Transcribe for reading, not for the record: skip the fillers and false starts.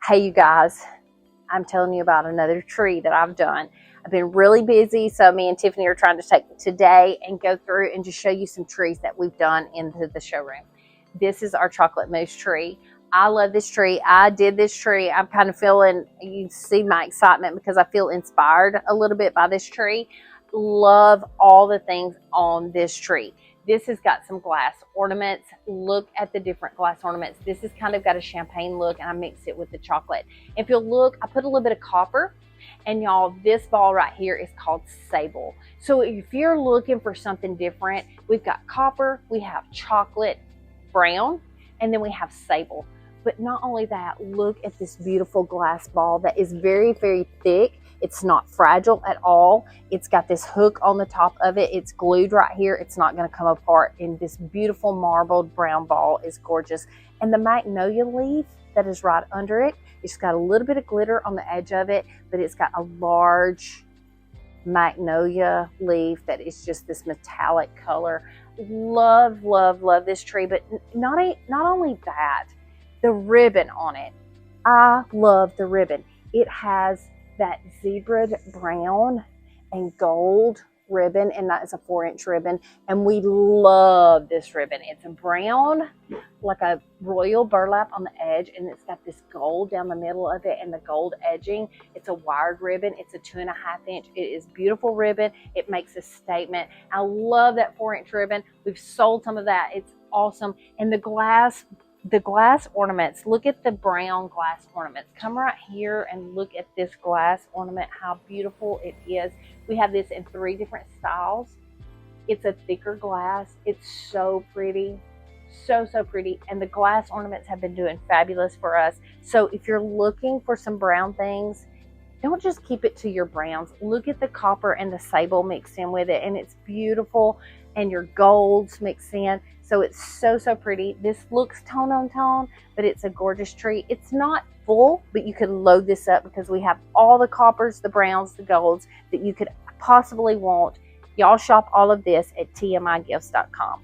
Hey, you guys, I'm telling you about another tree that I've done. I've been really busy, so me and Tiffany are trying to take today and go through and just show you some trees that we've done into the showroom. This is our chocolate mousse tree. I love this tree. I did this tree. I'm kind of feeling, you see my excitement because I feel inspired a little bit by this tree. Love all the things on this tree. This has got some glass ornaments. Look at the different glass ornaments. This has kind of got a champagne look, and I mixed it with the chocolate. If you'll look, I put a little bit of copper, and y'all, this ball right here is called sable. So if you're looking for something different, we've got copper, we have chocolate brown, and then we have sable. But not only that, look at this beautiful glass ball that is very, very thick. It's not fragile at all. It's got this hook on the top of it. It's glued right here. It's not going to come apart. And this beautiful marbled brown ball is gorgeous. And the magnolia leaf that is right under it, it's got a little bit of glitter on the edge of it, but it's got a large magnolia leaf that is just this metallic color. Love, love, love this tree. But not only that, the ribbon on it. I love the ribbon. It has that zebra brown and gold ribbon, and that is a 4-inch ribbon, and we love this ribbon. It's a brown, like a royal burlap on the edge, and it's got this gold down the middle of it and the gold edging. It's a wired ribbon. It's a 2.5-inch. It is beautiful ribbon. It makes a statement. I love that 4-inch ribbon. We've sold some of that. It's awesome. And the glass ornaments, look at the brown glass ornaments. Come right here and look at this glass ornament, how beautiful it is. We have this in 3 different styles. It's a thicker glass. It's so pretty, so pretty. And the glass ornaments have been doing fabulous for us. So if you're looking for some brown things, don't just keep it to your browns. Look at the copper and the sable mixed in with it, and it's beautiful, and your golds mixed in. So it's so pretty. This looks tone on tone, but it's a gorgeous tree. It's not full, but you can load this up because we have all the coppers, the browns, the golds that you could possibly want. Y'all shop all of this at tmigifts.com.